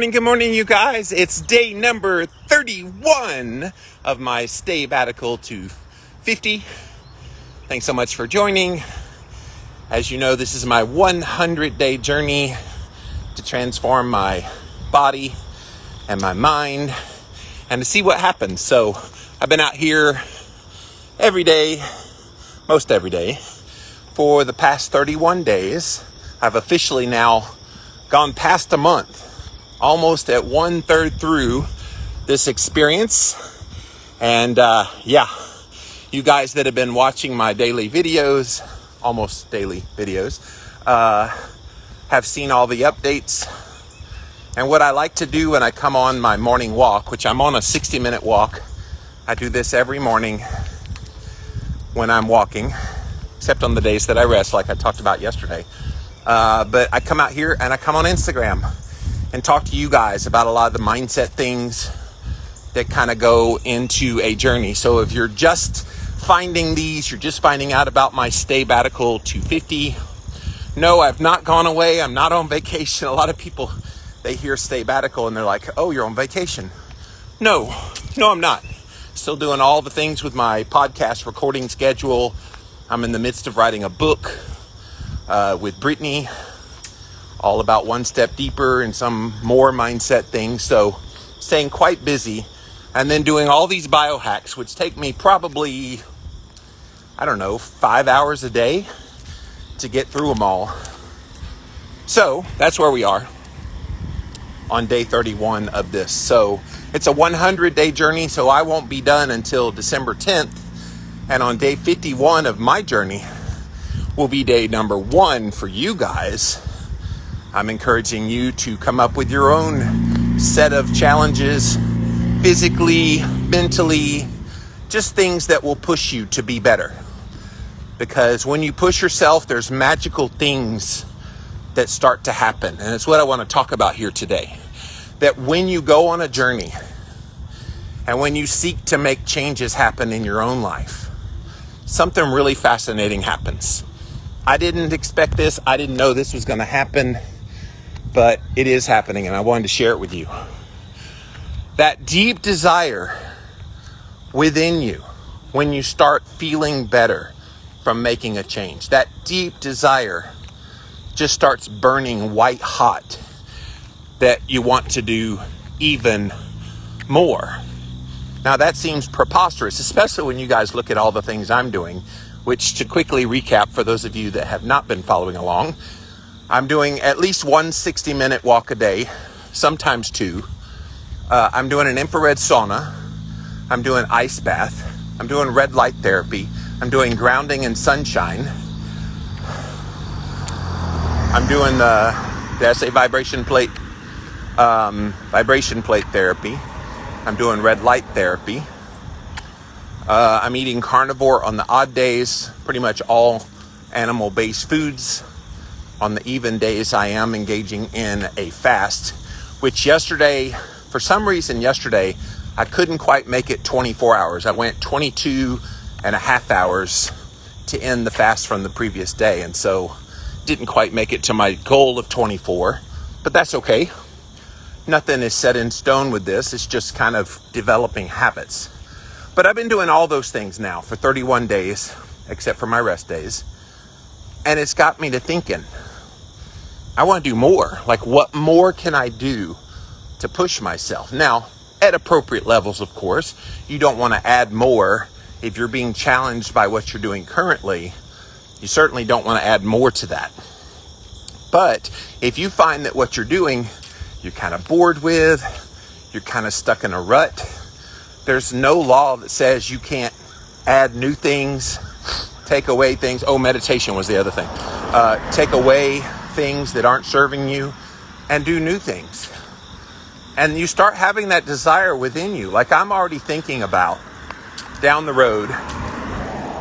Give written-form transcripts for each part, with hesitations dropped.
Good morning, you guys. It's day number 31 of my stay-batical to 50. Thanks so much for joining. As you know, this is my 100-day journey to transform my body and my mind and to see what happens. So I've been out here every day, most every day, for the past 31 days. I've officially now gone past a month, almost at 1/3 through this experience. And you guys that have been watching my daily videos, almost daily videos, have seen all the updates. And what I like to do when I come on my morning walk, which I'm on a 60-minute walk, I do this every morning when I'm walking, except on the days that I rest, like I talked about yesterday. But I come out here and I come on Instagram and talk to you guys about a lot of the mindset things that kind of go into a journey. So if you're just finding these, you're just finding out about my stay-batical to 50. No, I've not gone away. I'm not on vacation. A lot of people, they hear stay-batical and they're like, oh, you're on vacation. No, I'm not. Still doing all the things with my podcast recording schedule. I'm in the midst of writing a book with Brittany, all about one step deeper and some more mindset things. So staying quite busy and then doing all these biohacks, which take me probably, 5 hours a day to get through them all. So that's where we are on day 31 of this. So it's a 100-day journey, so I won't be done until December 10th. And on day 51 of my journey will be day number 1 for you guys. I'm encouraging you to come up with your own set of challenges, physically, mentally, just things that will push you to be better. Because when you push yourself, there's magical things that start to happen. And it's what I want to talk about here today. That when you go on a journey and when you seek to make changes happen in your own life, something really fascinating happens. I didn't expect this. I didn't know this was going to happen. But it is happening, and I wanted to share it with you. That deep desire within you, when you start feeling better from making a change, that deep desire just starts burning white hot, that you want to do even more. Now that seems preposterous, especially when you guys look at all the things I'm doing, which, to quickly recap for those of you that have not been following along, I'm doing at least one 60-minute walk a day, sometimes 2. I'm doing an infrared sauna. I'm doing ice bath. I'm doing red light therapy. I'm doing grounding and sunshine. I'm doing vibration plate therapy. I'm doing red light therapy. I'm eating carnivore on the odd days, pretty much all animal-based foods. On the even days, I am engaging in a fast, which for some reason yesterday, I couldn't quite make it 24 hours. I went 22 and a half hours to end the fast from the previous day. And so didn't quite make it to my goal of 24, but that's okay. Nothing is set in stone with this. It's just kind of developing habits. But I've been doing all those things now for 31 days, except for my rest days. And it's got me to thinking, I want to do more. Like, what more can I do to push myself? Now, at appropriate levels, of course. You don't want to add more if you're being challenged by what you're doing currently. You certainly don't want to add more to that. But if you find that what you're doing, you're kind of bored with, you're kind of stuck in a rut, there's no law that says you can't add new things, take away things. Oh, meditation was the other thing. Take away things that aren't serving you and do new things. And you start having that desire within you. Like, I'm already thinking about down the road,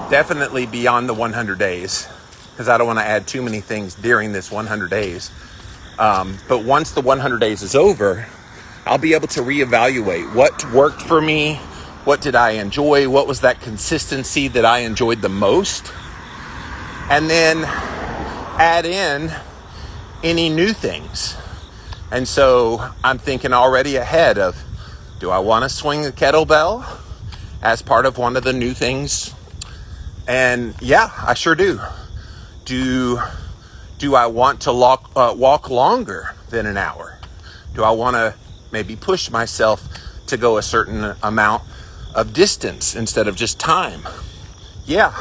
definitely beyond the 100 days, because I don't want to add too many things during this 100 days. But once the 100 days is over, I'll be able to reevaluate what worked for me, what did I enjoy, what was that consistency that I enjoyed the most, and then add in any new things And so I'm thinking already ahead of, do I want to swing the kettlebell as part of one of the new things? And yeah, I sure do. Do I want to walk longer than an hour? Do I want to maybe push myself to go a certain amount of distance instead of just time? Yeah,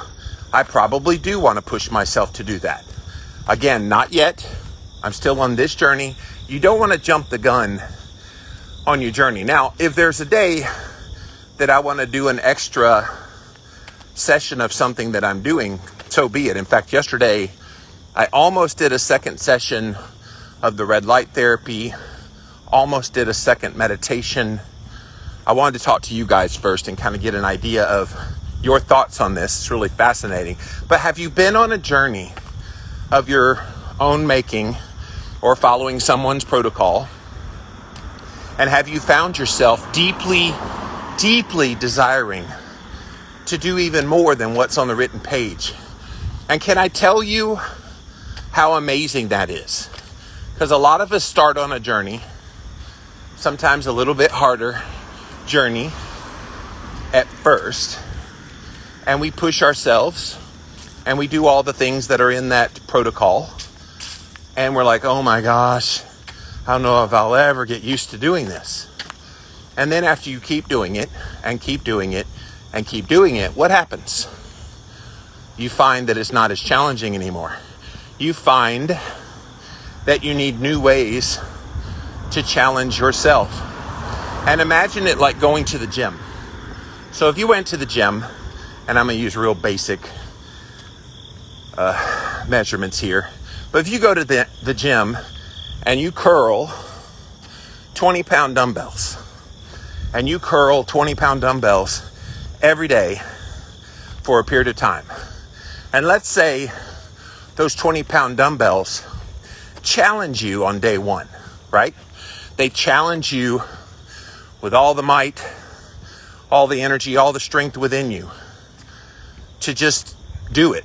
I probably do want to push myself to do that. Again, not yet. I'm still on this journey. You don't want to jump the gun on your journey. Now, if there's a day that I want to do an extra session of something that I'm doing, so be it. In fact, yesterday, I almost did a second session of the red light therapy, almost did a second meditation. I wanted to talk to you guys first and kind of get an idea of your thoughts on this. It's really fascinating. But have you been on a journey of your own making or following someone's protocol? And have you found yourself deeply, deeply desiring to do even more than what's on the written page? And can I tell you how amazing that is? Because a lot of us start on a journey, sometimes a little bit harder journey at first, and we push ourselves and we do all the things that are in that protocol. And we're like, oh my gosh, I don't know if I'll ever get used to doing this. And then after you keep doing it and keep doing it and keep doing it, what happens? You find that it's not as challenging anymore. You find that you need new ways to challenge yourself. And imagine it like going to the gym. So if you went to the gym, and I'm going to use real basic measurements here, but if you go to the gym and you curl 20-pound dumbbells, and you curl 20-pound dumbbells every day for a period of time, and let's say those 20-pound dumbbells challenge you on day one, right? They challenge you with all the might, all the energy, all the strength within you to just do it.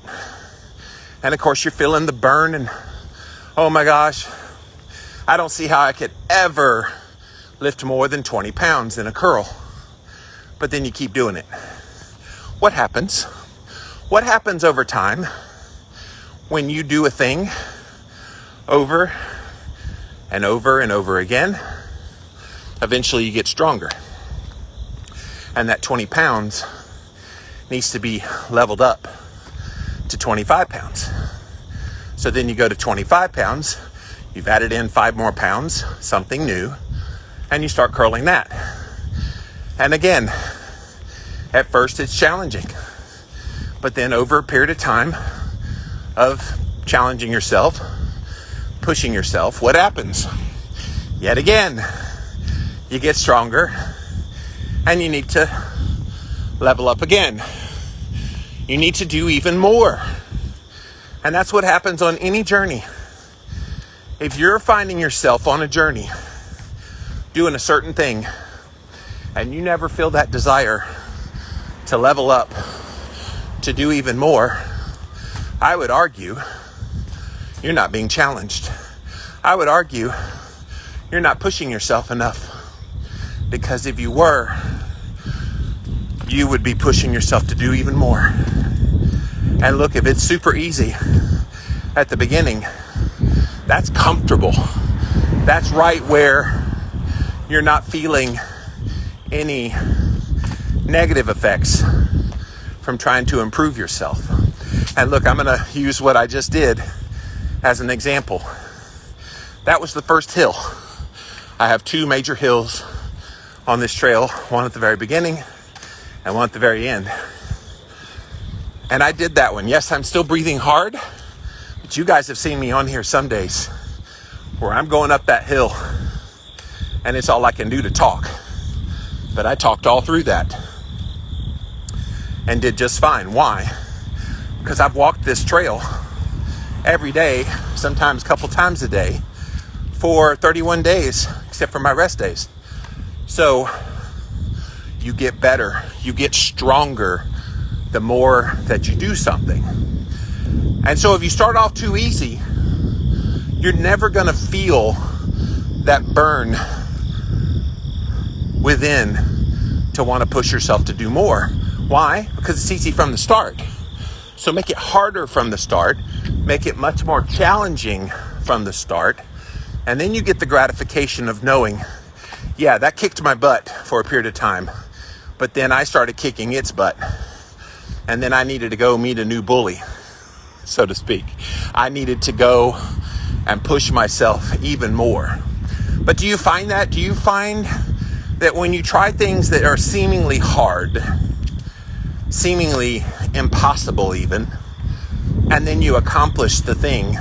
And of course, you're feeling the burn and, oh my gosh, I don't see how I could ever lift more than 20 pounds in a curl. But then you keep doing it. What happens? What happens over time when you do a thing over and over and over again? Eventually you get stronger. And that 20 pounds needs to be leveled up to 25 pounds. So then you go to 25 pounds, you've added in 5 more pounds, something new, and you start curling that. And again, at first it's challenging, but then over a period of time of challenging yourself, pushing yourself, what happens? Yet again, you get stronger and you need to level up again. You need to do even more. And that's what happens on any journey. If you're finding yourself on a journey doing a certain thing and you never feel that desire to level up, to do even more, I would argue you're not being challenged. I would argue you're not pushing yourself enough. Because if you were, you would be pushing yourself to do even more. And look, if it's super easy at the beginning, that's comfortable. That's right where you're not feeling any negative effects from trying to improve yourself. And look, I'm going to use what I just did as an example. That was the first hill. I have 2 major hills on this trail, one at the very beginning and one at the very end. And I did that one. Yes, I'm still breathing hard, but you guys have seen me on here some days where I'm going up that hill and it's all I can do to talk. But I talked all through that and did just fine. Why? Because I've walked this trail every day, sometimes a couple times a day, for 31 days, except for my rest days. So you get better, you get stronger the more that you do something. And so if you start off too easy, you're never going to feel that burn within to want to push yourself to do more. Why? Because it's easy from the start. So make it harder from the start, make it much more challenging from the start, and then you get the gratification of knowing, yeah, that kicked my butt for a period of time, but then I started kicking its butt, and then I needed to go meet a new bully, so to speak. I needed to go and push myself even more. But do you find that? Do you find that when you try things that are seemingly hard, seemingly impossible even, and then you accomplish the thing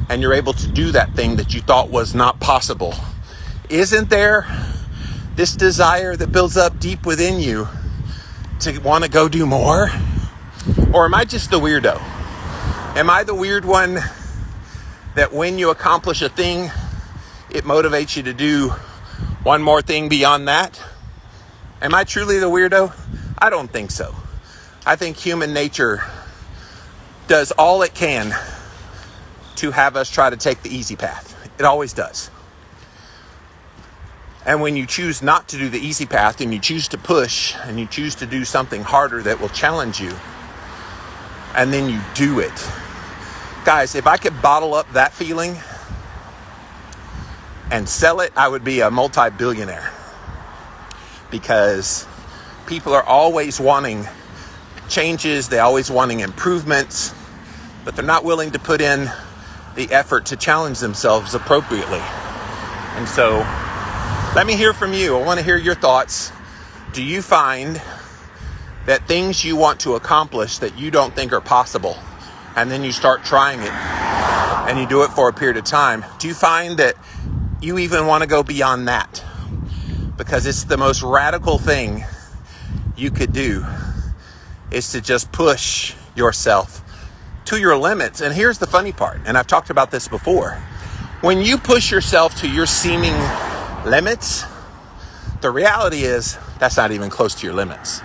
and you're able to do that thing that you thought was not possible, isn't there this desire that builds up deep within you to want to go do more? Or am I just the weirdo? Am I the weird one that when you accomplish a thing, it motivates you to do one more thing beyond that? Am I truly the weirdo? I don't think so. I think human nature does all it can to have us try to take the easy path. It always does. And when you choose not to do the easy path and you choose to push and you choose to do something harder that will challenge you, and then you do it. Guys, if I could bottle up that feeling and sell it, I would be a multi-billionaire. Because people are always wanting changes, they're always wanting improvements, but they're not willing to put in the effort to challenge themselves appropriately. And so, let me hear from you. I want to hear your thoughts. Do you find that things you want to accomplish that you don't think are possible, and then you start trying it, and you do it for a period of time, do you find that you even want to go beyond that? Because it's the most radical thing you could do, is to just push yourself to your limits. And here's the funny part, and I've talked about this before. When you push yourself to your seeming limits, the reality is that's not even close to your limits.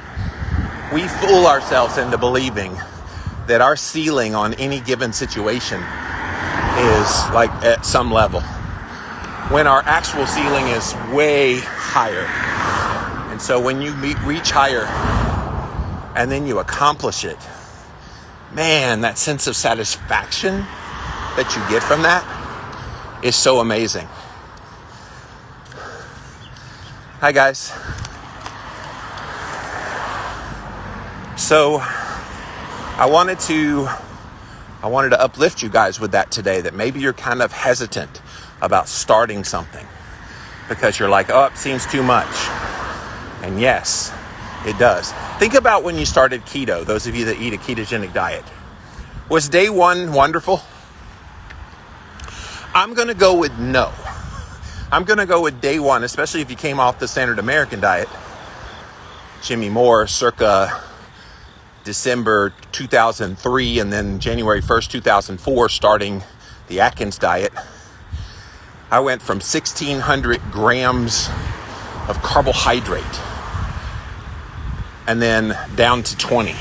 We fool ourselves into believing that our ceiling on any given situation is like at some level, when our actual ceiling is way higher. And so when you reach higher and then you accomplish it, man, that sense of satisfaction that you get from that is so amazing. Hi guys. So I wanted to uplift you guys with that today, that maybe you're kind of hesitant about starting something because you're like, oh, it seems too much. And yes, it does. Think about when you started keto, those of you that eat a ketogenic diet. Was day one wonderful? I'm going to go with no. I'm going to go with day one, especially if you came off the standard American diet. Jimmy Moore, circa December 2003, and then January 1st, 2004, starting the Atkins diet. I went from 1,600 grams of carbohydrate and then down to 20.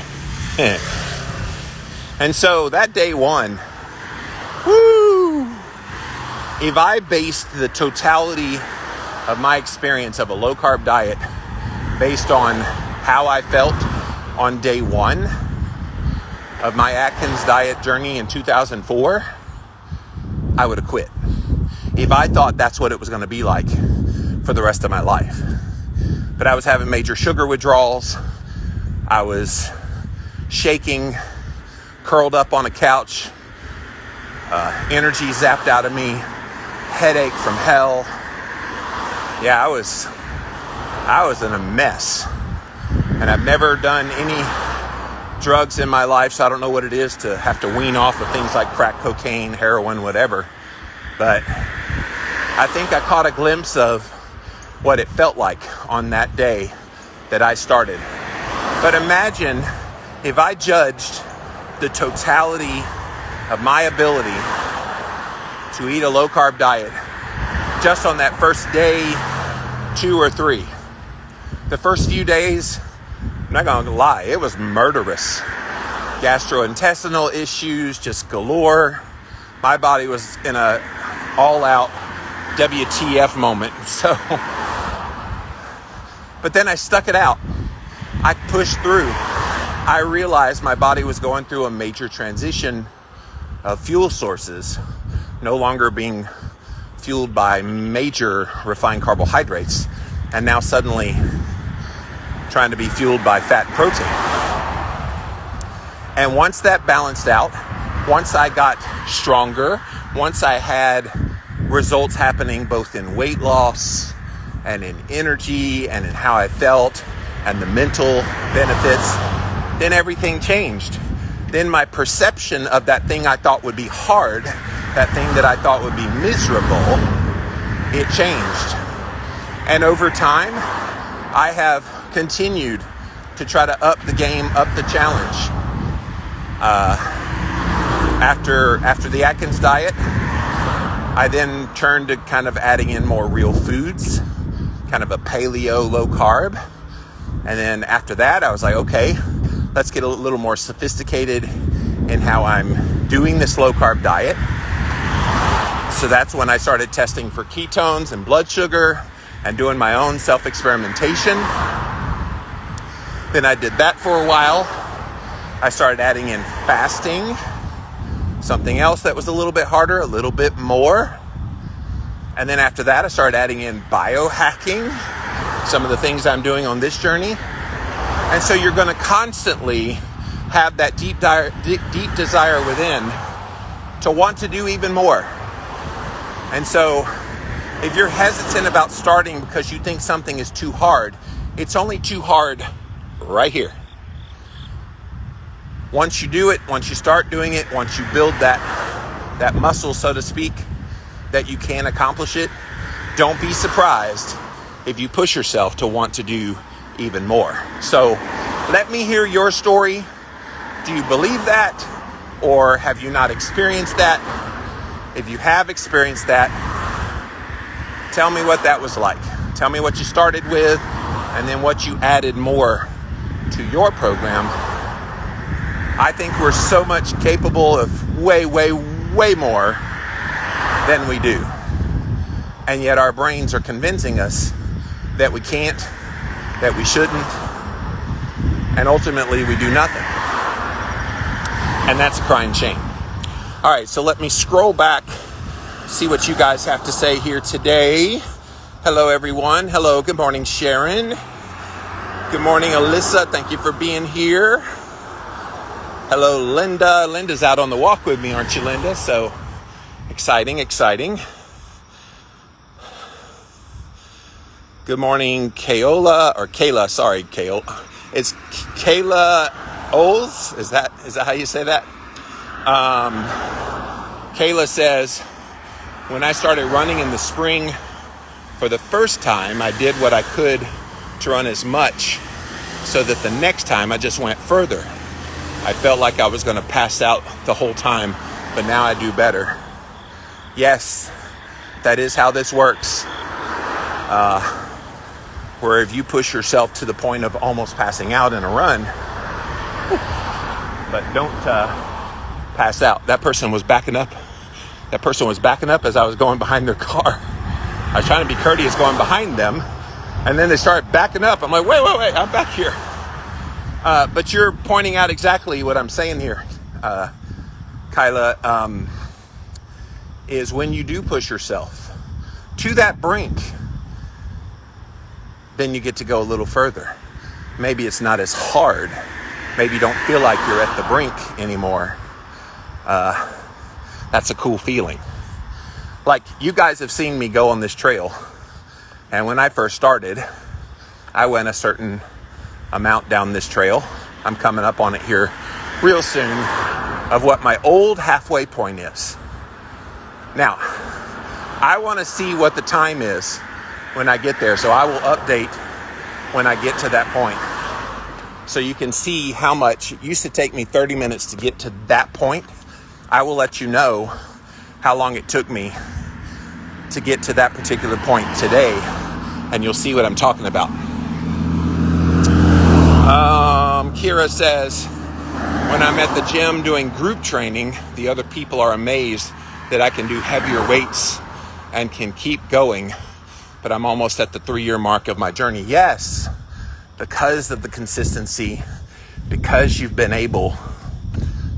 And so that day one, woo! If I based the totality of my experience of a low-carb diet based on how I felt on day one of my Atkins diet journey in 2004, I would have quit. If I thought that's what it was going to be like for the rest of my life. But I was having major sugar withdrawals. I was shaking, curled up on a couch, energy zapped out of me, headache from hell. Yeah, I was in a mess. And I've never done any drugs in my life, so I don't know what it is to have to wean off of things like crack cocaine, heroin, whatever. But I think I caught a glimpse of what it felt like on that day that I started. But imagine if I judged the totality of my ability to eat a low-carb diet just on that first day, 2 or 3. The first few days, I'm not going to lie, it was murderous. Gastrointestinal issues just galore. My body was in a all-out WTF moment. So, but then I stuck it out. I pushed through. I realized my body was going through a major transition of fuel sources, no longer being fueled by major refined carbohydrates, and now suddenly trying to be fueled by fat and protein. And once that balanced out, once I got stronger, once I had results happening both in weight loss and in energy and in how I felt and the mental benefits, then everything changed. Then my perception of that thing I thought would be hard, that thing that I thought would be miserable, it changed. And over time, I have continued to try to up the game, up the challenge. After the Atkins diet, I then turned to kind of adding in more real foods, kind of a paleo low carb. And then after that, I was like, okay, let's get a little more sophisticated in how I'm doing this low carb diet. So that's when I started testing for ketones and blood sugar and doing my own self-experimentation. Then I did that for a while. I started adding in fasting, something else that was a little bit harder, a little bit more. And then after that, I started adding in biohacking, some of the things I'm doing on this journey. And so you're going to constantly have that deep desire within to want to do even more. And so if you're hesitant about starting because you think something is too hard, it's only too hard right here. Once you do it, once you start doing it, once you build that muscle, so to speak, that you can accomplish it, don't be surprised if you push yourself to want to do even more. So let me hear your story. Do you believe that? Or have you not experienced that? If you have experienced that, tell me what that was like. Tell me what you started with and then what you added more to your program. I think we're so much capable of way, way, way more than we do. And yet our brains are convincing us that we can't, that we shouldn't, and ultimately we do nothing. And that's a crying shame. All right, so let me scroll back, see what you guys have to say here today. Hello, everyone. Hello, good morning, Sharon. Good morning, Alyssa. Thank you for being here. Hello, Linda. Linda's out on the walk with me, aren't you, Linda? So exciting, exciting. Good morning, Kayla. Sorry, Kayla. It's Kayla Oles. Is that how you say that? Kayla says, when I started running in the spring for the first time, I did what I could to run as much so that the next time I just went further. I felt like I was going to pass out the whole time, but now I do better. Yes, that is how this works. Where if you push yourself to the point of almost passing out in a run, but don't pass out. That person was backing up. That person was backing up as I was going behind their car. I was trying to be courteous going behind them, and then they started backing up. I'm like, wait, I'm back here. But you're pointing out exactly what I'm saying here, Kyla, is when you do push yourself to that brink, then you get to go a little further. Maybe it's not as hard. Maybe you don't feel like you're at the brink anymore. That's a cool feeling. Like, you guys have seen me go on this trail. And when I first started, I went a certain amount down this trail. I'm coming up on it here real soon of what my old halfway point is. Now, I want to see what the time is when I get there. So I will update when I get to that point. So you can see how much. It used to take me 30 minutes to get to that point. I will let you know how long it took me to get to that particular point today. And you'll see what I'm talking about. Kira says, when I'm at the gym doing group training, the other people are amazed that I can do heavier weights and can keep going, but I'm almost at the 3-year mark of my journey. Yes, because of the consistency, because you've been able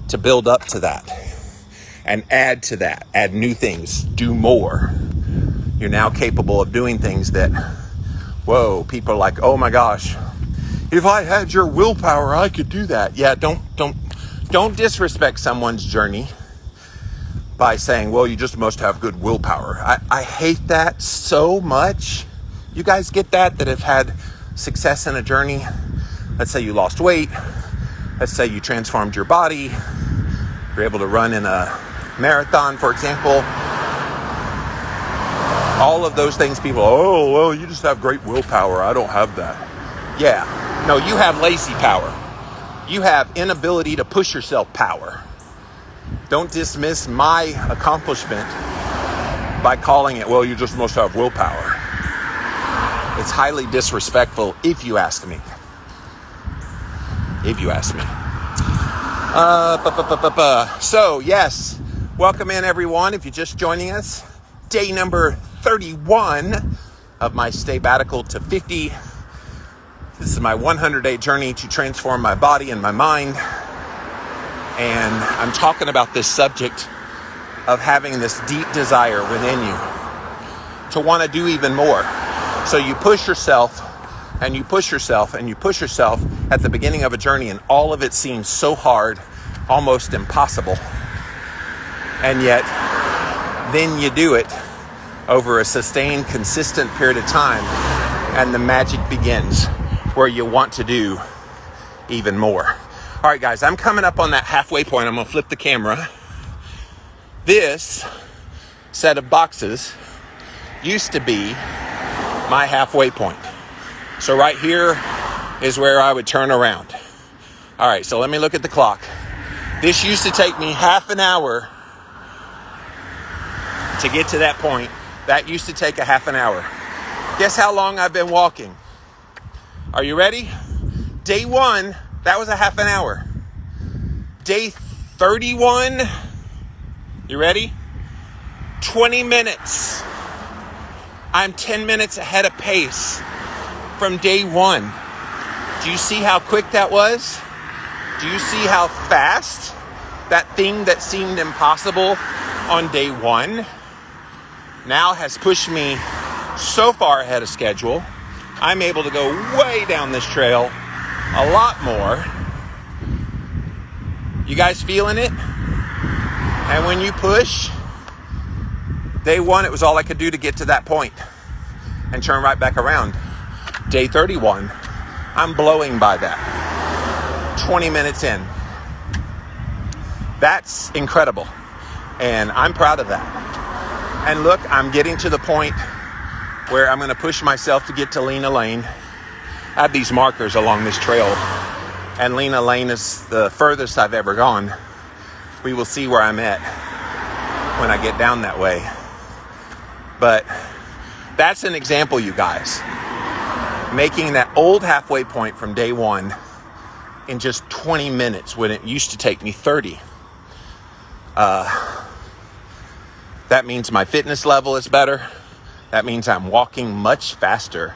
to build up to that and add to that, add new things, do more. You're now capable of doing things that, whoa, people are like, oh my gosh, if I had your willpower, I could do that. Yeah, don't disrespect someone's journey by saying, well, you just must have good willpower. I hate that so much. You guys get that have had success in a journey? Let's say you lost weight. Let's say you transformed your body. You're able to run in a marathon, for example. All of those things, people, oh, well, you just have great willpower. I don't have that. Yeah. No, you have lazy power. You have inability to push yourself power. Don't dismiss my accomplishment by calling it, well, you just must have willpower. It's highly disrespectful if you ask me. If you ask me. So, yes, welcome in everyone. If you're just joining us, day number 31 of my sabbatical to 50. This is my 100-day journey to transform my body and my mind. And I'm talking about this subject of having this deep desire within you to want to do even more. So you push yourself and you push yourself and you push yourself at the beginning of a journey, and all of it seems so hard, almost impossible. And yet, then you do it over a sustained, consistent period of time, and the magic begins where you want to do even more. All right, guys, I'm coming up on that halfway point. I'm going to flip the camera. This set of boxes used to be my halfway point. So right here is where I would turn around. All right, so let me look at the clock. This used to take me half an hour to get to that point. That used to take a half an hour. Guess how long I've been walking? Are you ready? Day 1, that was a half an hour. Day 31, you ready? 20 minutes. I'm 10 minutes ahead of pace from day 1. Do you see how quick that was? Do you see how fast that thing that seemed impossible on day 1 now has pushed me so far ahead of schedule? I'm able to go way down this trail a lot more. You guys feeling it? And when you push, day 1, it was all I could do to get to that point and turn right back around. Day 31, I'm blowing by that. 20 minutes in. That's incredible. And I'm proud of that. And look, I'm getting to the point where I'm going to push myself to get to Lena Lane. I have these markers along this trail, and Lena Lane is the furthest I've ever gone. We will see where I'm at when I get down that way. But that's an example, you guys. Making that old halfway point from day 1 in just 20 minutes when it used to take me 30. That means my fitness level is better. That means I'm walking much faster.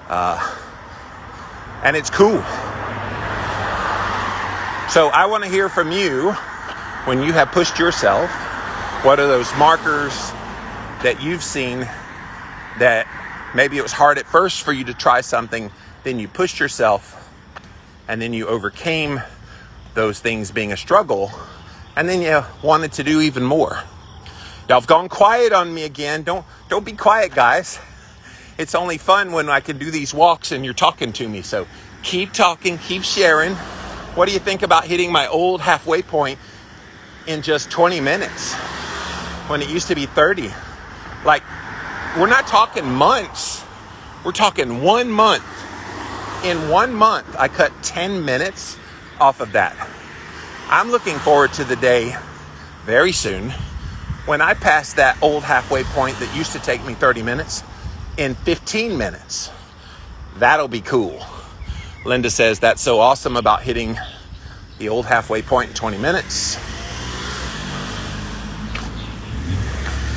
And it's cool. So I want to hear from you when you have pushed yourself. What are those markers that you've seen that maybe it was hard at first for you to try something, then you pushed yourself, and then you overcame those things being a struggle, and then you wanted to do even more. Y'all have gone quiet on me again. Don't be quiet, guys. It's only fun when I can do these walks and you're talking to me. So keep talking, keep sharing. What do you think about hitting my old halfway point in just 20 minutes when it used to be 30? Like, we're not talking months. We're talking 1 month. In 1 month, I cut 10 minutes off of that. I'm looking forward to the day very soon when I pass that old halfway point that used to take me 30 minutes in 15 minutes. That'll be cool. Linda says that's so awesome about hitting the old halfway point in 20 minutes.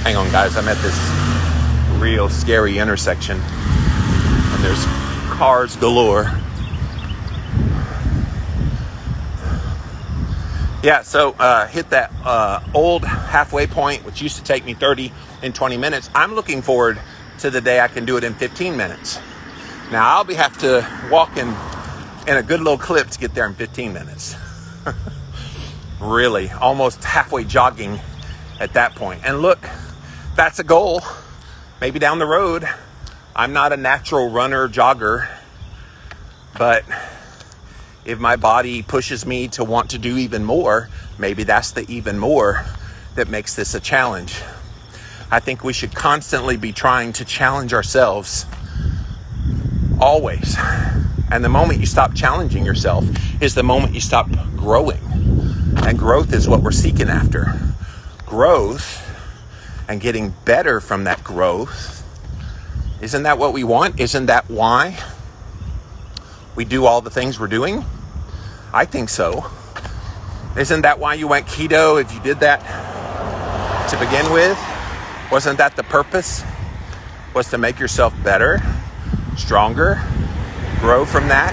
Hang on, guys. I'm at this real scary intersection, and there's cars galore. Yeah, so hit that old halfway point, which used to take me 30 and 20 minutes. I'm looking forward to the day I can do it in 15 minutes. Now, I'll have to walk in a good little clip to get there in 15 minutes. Really, almost halfway jogging at that point. And look, that's a goal. Maybe down the road. I'm not a natural runner, jogger, but if my body pushes me to want to do even more, maybe that's the even more that makes this a challenge. I think we should constantly be trying to challenge ourselves, always. And the moment you stop challenging yourself is the moment you stop growing. And growth is what we're seeking after. Growth and getting better from that growth. Isn't that what we want? Isn't that why we do all the things we're doing? I think so. Isn't that why you went keto if you did that to begin with? Wasn't that the purpose? Was to make yourself better, stronger, grow from that.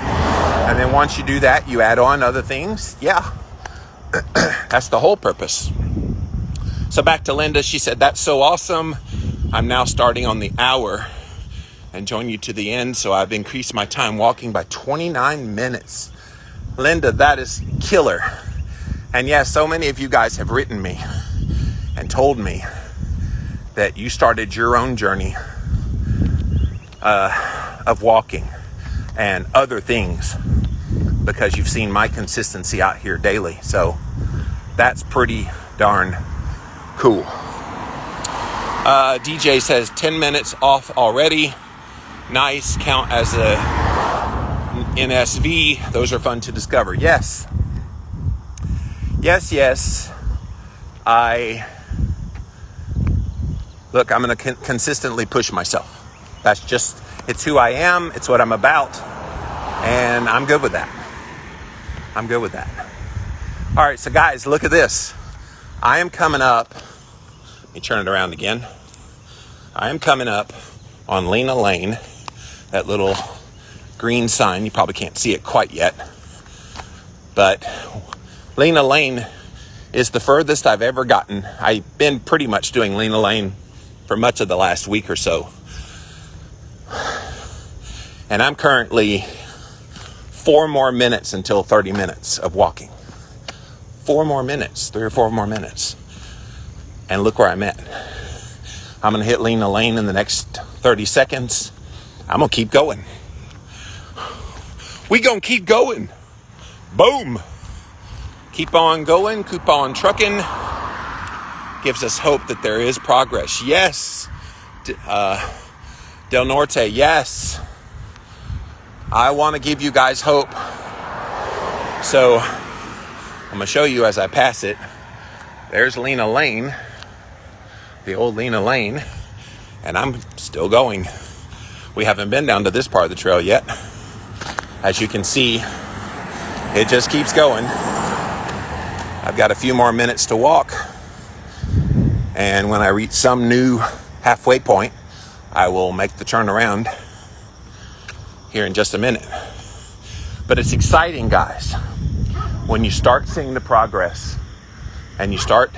And then once you do that, you add on other things. Yeah, that's the whole purpose. So back to Linda, she said, that's so awesome. I'm now starting on the hour and join you to the end. So I've increased my time walking by 29 minutes. Linda, that is killer. And yes, so many of you guys have written me and told me that you started your own journey of walking and other things because you've seen my consistency out here daily. So that's pretty darn cool. DJ says 10 minutes off already. Nice. Count as a NSV. Those are fun to discover. Yes. Look, I'm going to consistently push myself. It's who I am. It's what I'm about. And I'm good with that. All right, so guys, look at this. I am coming up. Let me turn it around again. I am coming up on Lena Lane, that little green sign. You probably can't see it quite yet. But Lena Lane is the furthest I've ever gotten. I've been pretty much doing Lena Lane for much of the last week or so. And I'm currently 4 more minutes until 30 minutes of walking. 4 more minutes, 3 or 4 more minutes. And look where I'm at. I'm going to hit Lena Lane in the next 30 seconds. I'm going to keep going. We going to keep going. Boom. Keep on going, keep on trucking. Gives us hope that there is progress. Yes. Del Norte, yes. I want to give you guys hope. So I'm going to show you as I pass it. There's Lena Lane, the old Lena Lane, and I'm still going. We haven't been down to this part of the trail yet. As you can see, it just keeps going. I've got a few more minutes to walk. And when I reach some new halfway point, I will make the turn around here in just a minute. But it's exciting, guys, when you start seeing the progress and you start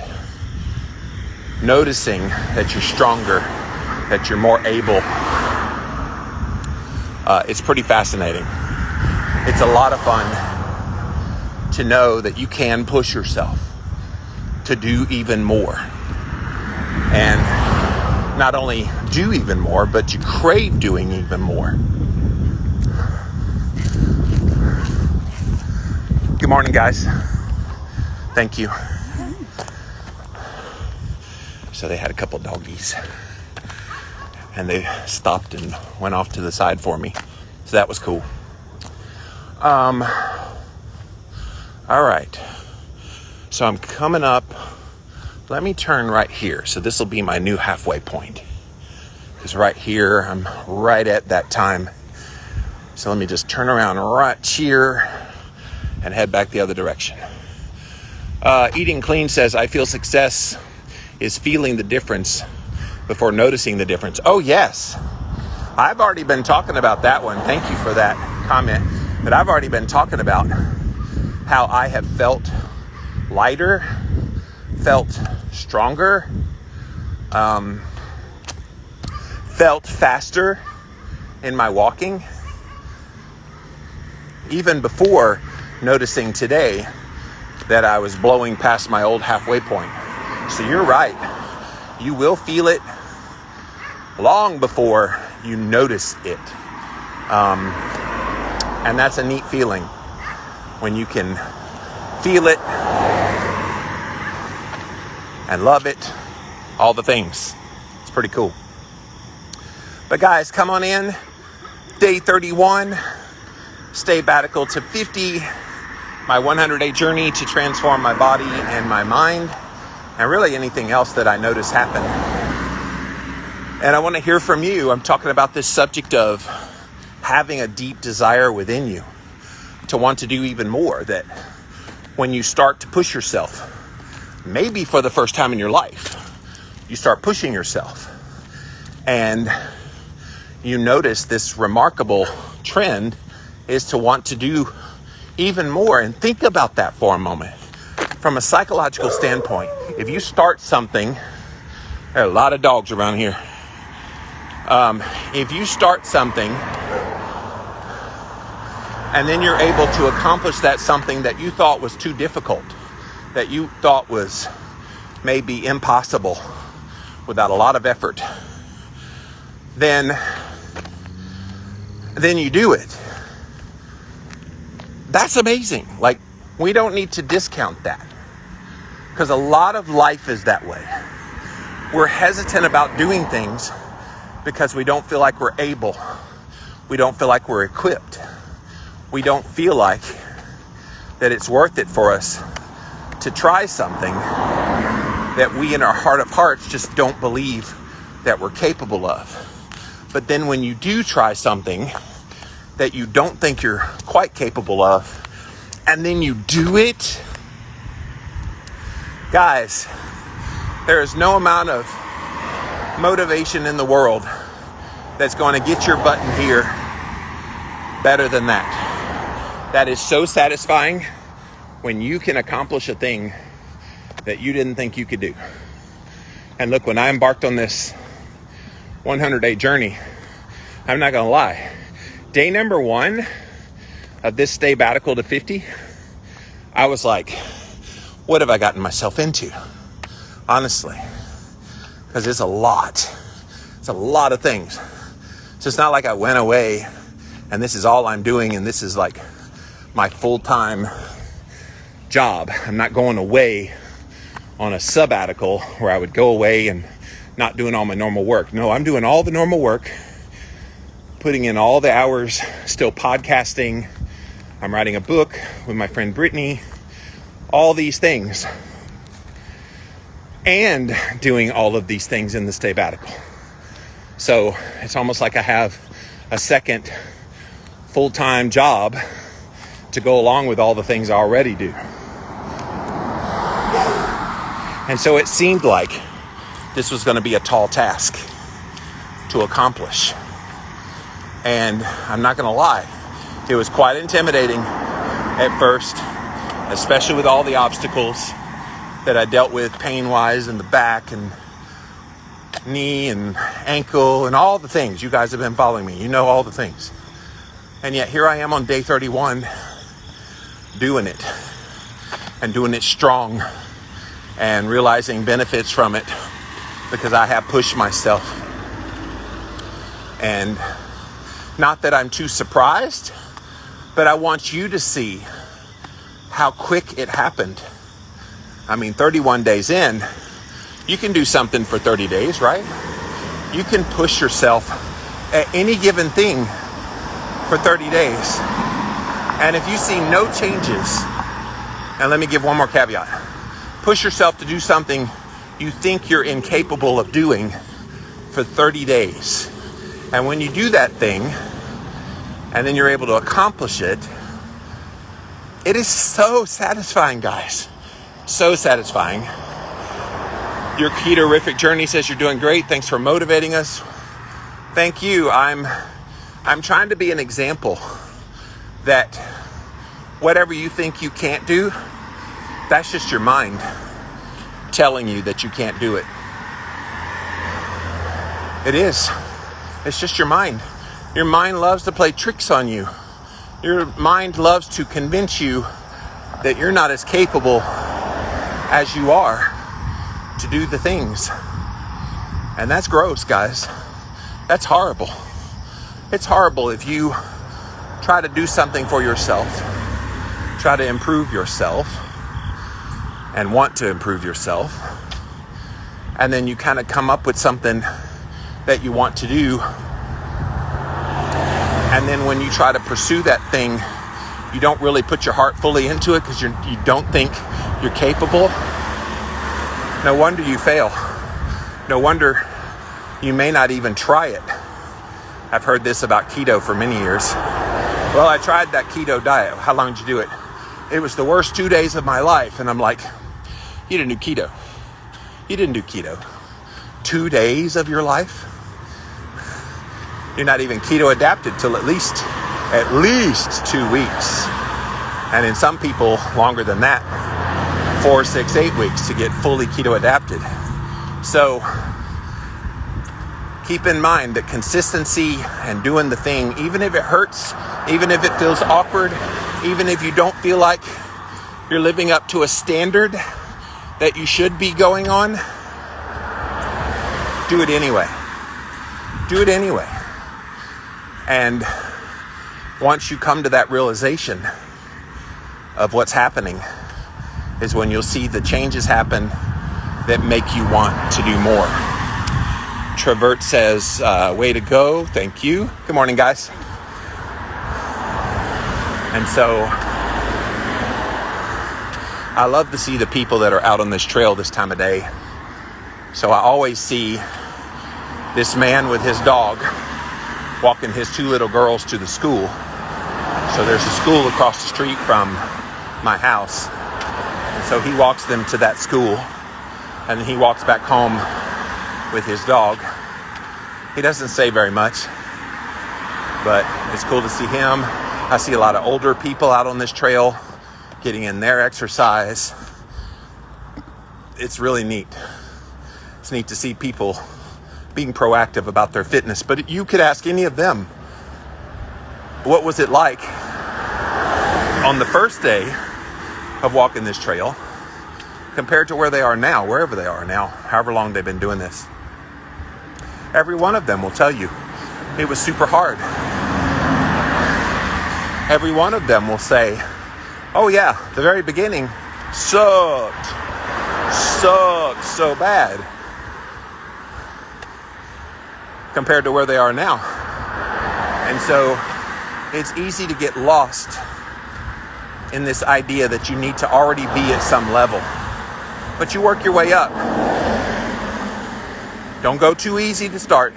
noticing that you're stronger, that you're more able. It's pretty fascinating. It's a lot of fun to know that you can push yourself to do even more. And not only do even more, but you crave doing even more. Good morning, guys. Thank you. So they had a couple doggies and they stopped and went off to the side for me. So that was cool. All right. So I'm coming up. Let me turn right here. So this will be my new halfway point. Because right here, I'm right at that time. So let me just turn around right here and head back the other direction. Eating Clean says, I feel success is feeling the difference before noticing the difference. Oh, yes. I've already been talking about that one. Thank you for that comment. But I've already been talking about how I have felt lighter, felt stronger, felt faster in my walking, even before noticing today that I was blowing past my old halfway point. So you're right. You will feel it long before you notice it. And that's a neat feeling when you can feel it and love it, all the things. It's pretty cool. But guys, come on in. Day 31, Stay Batical to 50, my 100-day journey to transform my body and my mind, and really anything else that I notice happen. And I want to hear from you. I'm talking about this subject of having a deep desire within you to want to do even more, that when you start to push yourself, maybe for the first time in your life, you start pushing yourself and you notice this remarkable trend is to want to do even more. And think about that for a moment. From a psychological standpoint, if you start something, there are a lot of dogs around here. If you start something and then you're able to accomplish that something that you thought was too difficult, that you thought was maybe impossible without a lot of effort, then you do it. That's amazing. Like, we don't need to discount that, because a lot of life is that way. We're hesitant about doing things because we don't feel like we're able. We don't feel like we're equipped. We don't feel like that it's worth it for us to try something that we in our heart of hearts just don't believe that we're capable of. But then when you do try something that you don't think you're quite capable of, and then you do it, guys, there is no amount of motivation in the world that's going to get your butt in gear better than that. That is so satisfying when you can accomplish a thing that you didn't think you could do. And look, when I embarked on this 100-day journey, I'm not going to lie, day number 1 of this Stay Batical to 50, I was like, what have I gotten myself into? Honestly, because it's a lot. It's a lot of things. So it's not like I went away and this is all I'm doing and this is like my full-time job. I'm not going away on a sabbatical where I would go away and not doing all my normal work. No, I'm doing all the normal work, putting in all the hours, still podcasting. I'm writing a book with my friend Brittany, all these things, and doing all of these things in the Stay Batical. So it's almost like I have a second full-time job to go along with all the things I already do. And so it seemed like this was going to be a tall task to accomplish. And I'm not going to lie, it was quite intimidating at first, especially with all the obstacles that I dealt with pain-wise in the back and knee and ankle and all the things. You guys have been following me. You know all the things. And yet here I am on day 31 doing it, and doing it strong, and realizing benefits from it because I have pushed myself. And not that I'm too surprised, but I want you to see how quick it happened. I mean, 31 days in, you can do something for 30 days, right? You can push yourself at any given thing for 30 days. And if you see no changes, and let me give one more caveat, push yourself to do something you think you're incapable of doing for 30 days. And when you do that thing, and then you're able to accomplish it, it is so satisfying, guys. So satisfying. Your keto-rific journey says you're doing great. Thanks for motivating us. Thank you. I'm trying to be an example that whatever you think you can't do, that's just your mind telling you that you can't do it. It is. It's just your mind. Your mind loves to play tricks on you. Your mind loves to convince you that you're not as capable as you are to do the things. And that's gross, guys. That's horrible. It's horrible if you try to do something for yourself, try to improve yourself, and want to improve yourself, and then you kind of come up with something that you want to do, and then when you try to pursue that thing, you don't really put your heart fully into it because you don't think you're capable. No wonder you fail. No wonder you may not even try it. I've heard this about keto for many years. Well, I tried that keto diet. How long did you do it? It was the worst 2 days of my life. And I'm like, you didn't do keto. You didn't do keto. 2 days of your life? You're not even keto adapted till at least 2 weeks. And in some people, longer than that, 4, 6, 8 weeks to get fully keto adapted. So keep in mind that consistency and doing the thing, even if it hurts, even if it feels awkward, even if you don't feel like you're living up to a standard that you should be going on, do it anyway. Do it anyway. And once you come to that realization of what's happening is when you'll see the changes happen that make you want to do more. Travert says, way to go. Thank you. Good morning, guys. And so I love to see the people that are out on this trail this time of day. So I always see this man with his dog walking his 2 little girls to the school. So there's a school across the street from my house. And so he walks them to that school, and then he walks back home with his dog. He doesn't say very much, but it's cool to see him. I see a lot of older people out on this trail getting in their exercise. It's really neat. It's neat to see people being proactive about their fitness. But you could ask any of them, what was it like on the first day of walking this trail compared to where they are now, wherever they are now, however long they've been doing this. Every one of them will tell you it was super hard. Every one of them will say, oh yeah, the very beginning sucked so bad compared to where they are now. And so it's easy to get lost in this idea that you need to already be at some level. But you work your way up. Don't go too easy to start,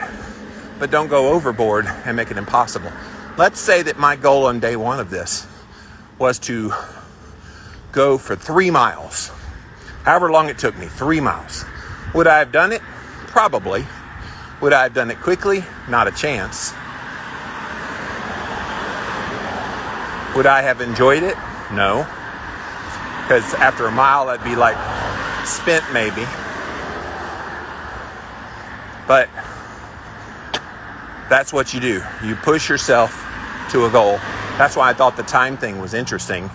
but don't go overboard and make it impossible. Let's say that my goal on day one of this was to go for 3 miles. However long it took me, 3 miles. Would I have done it? Probably. Would I have done it quickly? Not a chance. Would I have enjoyed it? No. Because after a mile, I'd be like spent maybe. But that's what you do. You push yourself to a goal. That's why I thought the time thing was interesting,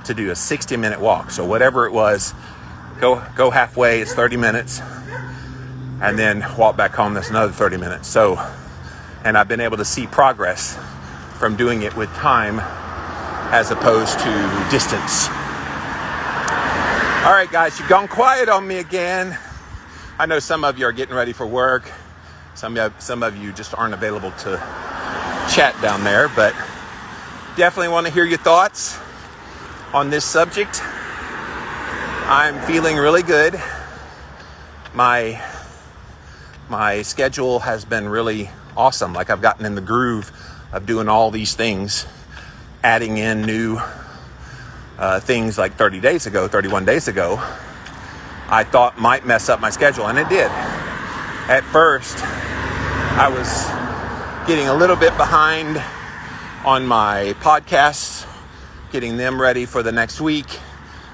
to do a 60-minute walk. So whatever it was, go halfway, it's 30 minutes. And then walk back home, that's another 30 minutes. So, and I've been able to see progress from doing it with time as opposed to distance. All right, guys, you've gone quiet on me again. I know some of you are getting ready for work. Some of you just aren't available to chat down there, but definitely want to hear your thoughts on this subject. I'm feeling really good. My schedule has been really awesome. Like, I've gotten in the groove of doing all these things, adding in new things like 31 days ago. I thought might mess up my schedule, and it did. At first, I was getting a little bit behind on my podcasts, getting them ready for the next week.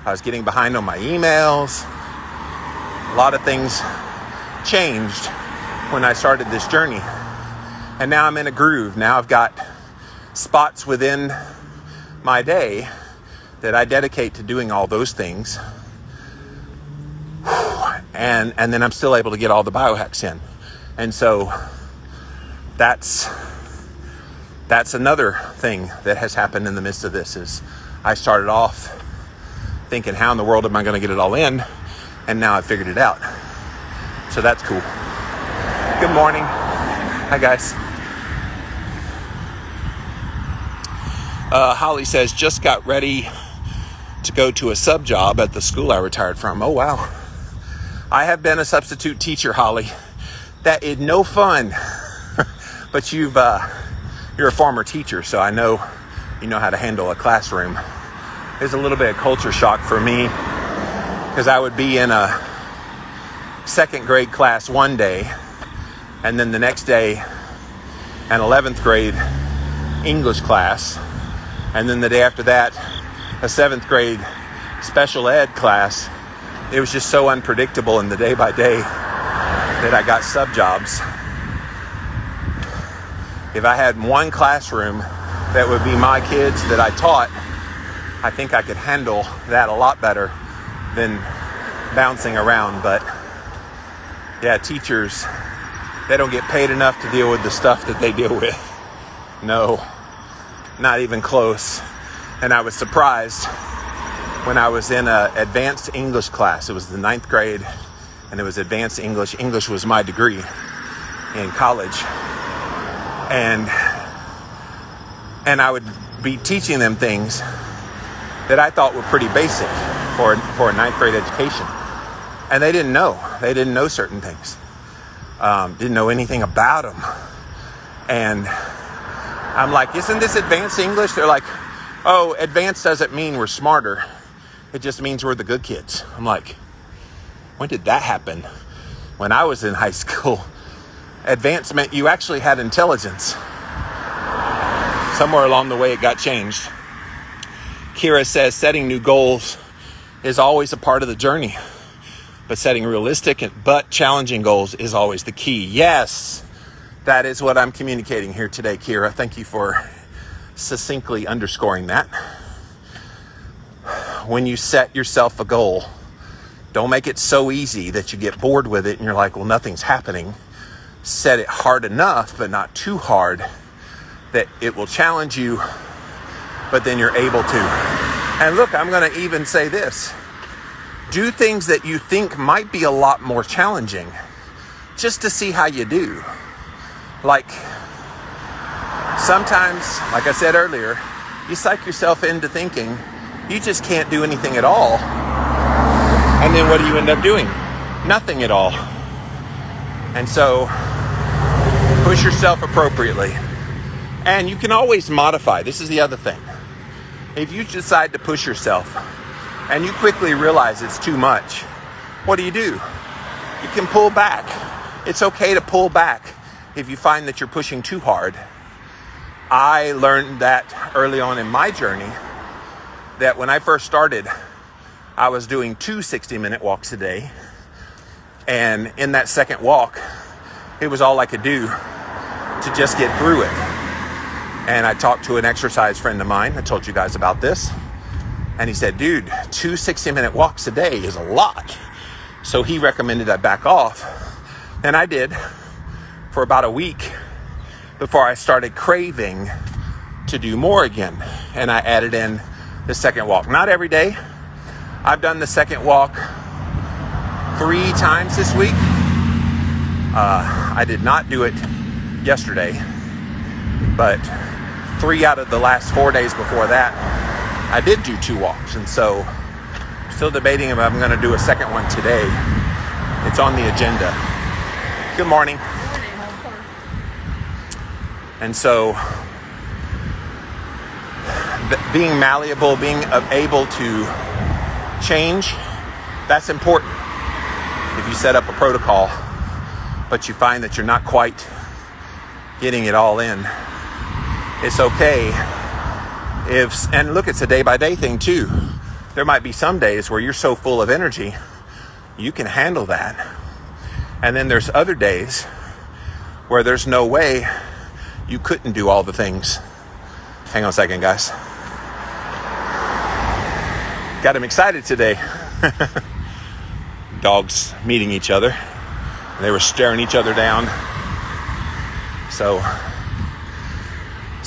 I was getting behind on my emails. A lot of things changed when I started this journey. And now I'm in a groove. Now I've got spots within my day that I dedicate to doing all those things. And then I'm still able to get all the biohacks in. And so that's another thing that has happened in the midst of this is I started off thinking, how in the world am I going to get it all in? And now I've figured it out. So that's cool. Good morning. Hi, guys. Holly says, just got ready to go to a sub job at the school I retired from. Oh, wow. I have been a substitute teacher, Holly. That is no fun. But you're a former teacher, so I know you know how to handle a classroom. There's a little bit of culture shock for me because I would be in a second grade class one day, and then the next day an 11th grade English class, and then the day after that a 7th grade special ed class. It was just so unpredictable in the day by day that I got sub jobs. If I had one classroom that would be my kids that I taught, I think I could handle that a lot better than bouncing around. But yeah, teachers, they don't get paid enough to deal with the stuff that they deal with. No, not even close. And I was surprised when I was in an advanced English class. It was the 9th grade, and it was advanced English. English was my degree in college. And I would be teaching them things that I thought were pretty basic for a 9th grade education. And they didn't know. They didn't know certain things. Didn't know anything about them. And I'm like, isn't this advanced English? They're like, oh, advanced doesn't mean we're smarter. It just means we're the good kids. I'm like, when did that happen? When I was in high school, advanced meant you actually had intelligence. Somewhere along the way it got changed. Kira says setting new goals is always a part of the journey, but setting realistic but challenging goals is always the key. Yes, that is what I'm communicating here today, Kira. Thank you for succinctly underscoring that. When you set yourself a goal, don't make it so easy that you get bored with it and you're like, well, nothing's happening. Set it hard enough, but not too hard, that it will challenge you, but then you're able to. And look, I'm going to even say this. Do things that you think might be a lot more challenging, just to see how you do. Like, sometimes, like I said earlier, you psych yourself into thinking you just can't do anything at all. And then what do you end up doing? Nothing at all. And so, push yourself appropriately. And you can always modify. This is the other thing. If you decide to push yourself and you quickly realize it's too much, what do? You can pull back. It's okay to pull back if you find that you're pushing too hard. I learned that early on in my journey, that when I first started, I was doing 2 60-minute walks a day. And in that second walk, it was all I could do to just get through it. And I talked to an exercise friend of mine. I told you guys about this. And he said, dude, 2 60-minute walks a day is a lot. So he recommended I back off. And I did for about a week before I started craving to do more again. And I added in the second walk. Not every day. I've done the second walk 3 times this week. I did not do it yesterday, but 3 out of the last 4 days before that, I did do 2 walks. And so I'm still debating if I'm going to do a second one today. It's on the agenda. Good morning. And so being malleable, being able to change, that's important. you set up a protocol, but you find that you're not quite getting it all in, it's okay and look, it's a day-by-day thing too. There might be some days where you're so full of energy, you can handle that. And then there's other days where there's no way you couldn't do all the things. Hang on a second, guys. Got him excited today. Dogs meeting each other. They were staring each other down. So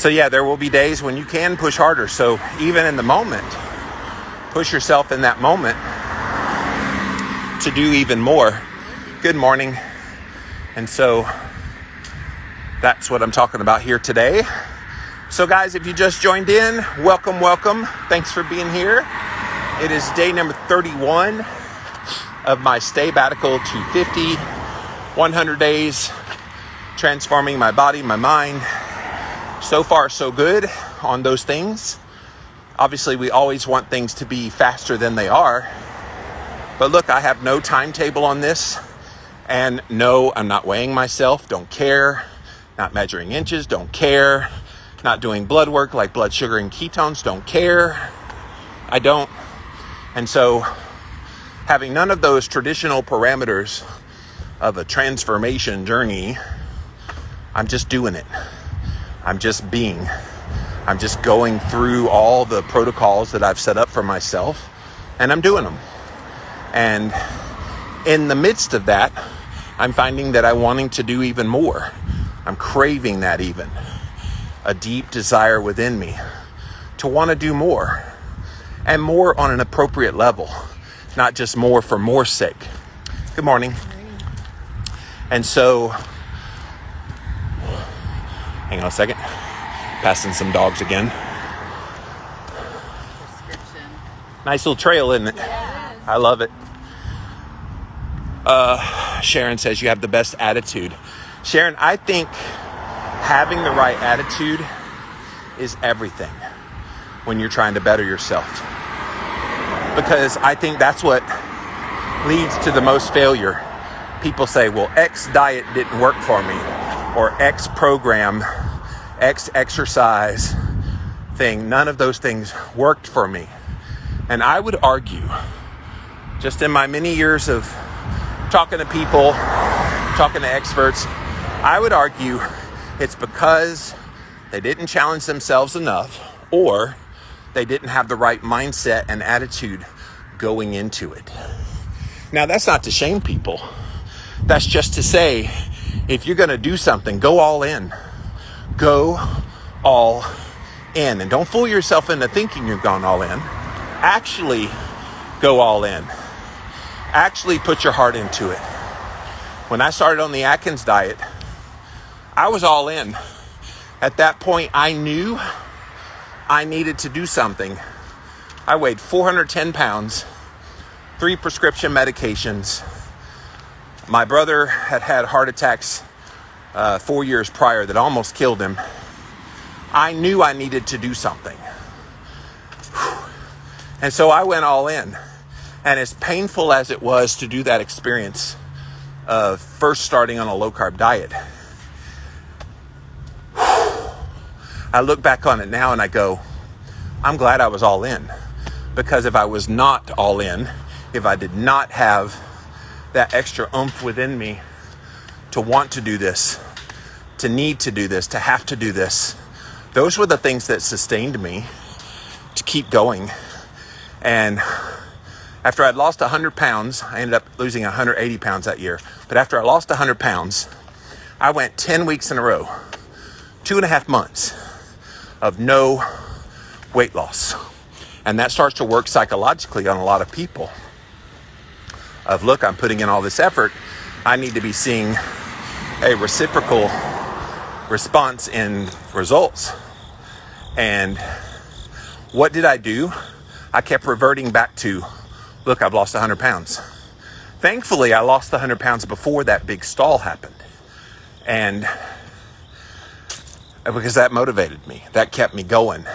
yeah, there will be days when you can push harder. So even in the moment, push yourself in that moment to do even more. Good morning. And so that's what I'm talking about here today. So guys, if you just joined in, welcome. Thanks for being here. It is day number 31 of my Stay-Batical 250, 100 days, transforming my body, my mind. So far, so good on those things. Obviously, we always want things to be faster than they are. But look, I have no timetable on this. And no, I'm not weighing myself, don't care. Not measuring inches, don't care. Not doing blood work like blood sugar and ketones, don't care. I don't. And so, having none of those traditional parameters of a transformation journey, I'm just doing it. I'm just being. I'm just going through all the protocols that I've set up for myself, and I'm doing them. And in the midst of that, I'm finding that I'm wanting to do even more. I'm craving that even. A deep desire within me to want to do more, and more on an appropriate level, not just more for more's sake. Good morning. And so, hang on a second. Passing some dogs again. Prescription. Nice little trail, isn't it? Yeah, it is. I love it. Sharon says you have the best attitude. Sharon, I think having the right attitude is everything when you're trying to better yourself. Because I think that's what leads to the most failure. People say, well, X diet didn't work for me, or X program, X exercise thing. None of those things worked for me. And I would argue, just in my many years of talking to people, talking to experts, I would argue it's because they didn't challenge themselves enough, or they didn't have the right mindset and attitude going into it. Now, that's not to shame people. That's just to say, if you're going to do something, go all in. Go all in. And don't fool yourself into thinking you've gone all in. Actually, go all in. Actually put your heart into it. When I started on the Atkins diet, I was all in. At that point, I knew I needed to do something. I weighed 410 pounds, 3 prescription medications. My brother had had heart attacks 4 years prior that almost killed him. I knew I needed to do something. And so I went all in. And as painful as it was to do that experience of first starting on a low-carb diet, I look back on it now and I go, I'm glad I was all in. Because if I was not all in, if I did not have that extra oomph within me to want to do this, to need to do this, to have to do this, those were the things that sustained me to keep going. And after I'd lost 100 pounds, I ended up losing 180 pounds that year. But after I lost 100 pounds, I went 10 weeks in a row, 2.5 months of no weight loss. And that starts to work psychologically on a lot of people. Of, look, I'm putting in all this effort. I need to be seeing a reciprocal response in results. And what did I do? I kept reverting back to, look, I've lost 100 pounds. Thankfully, I lost the 100 pounds before that big stall happened. And because that motivated me, that kept me going.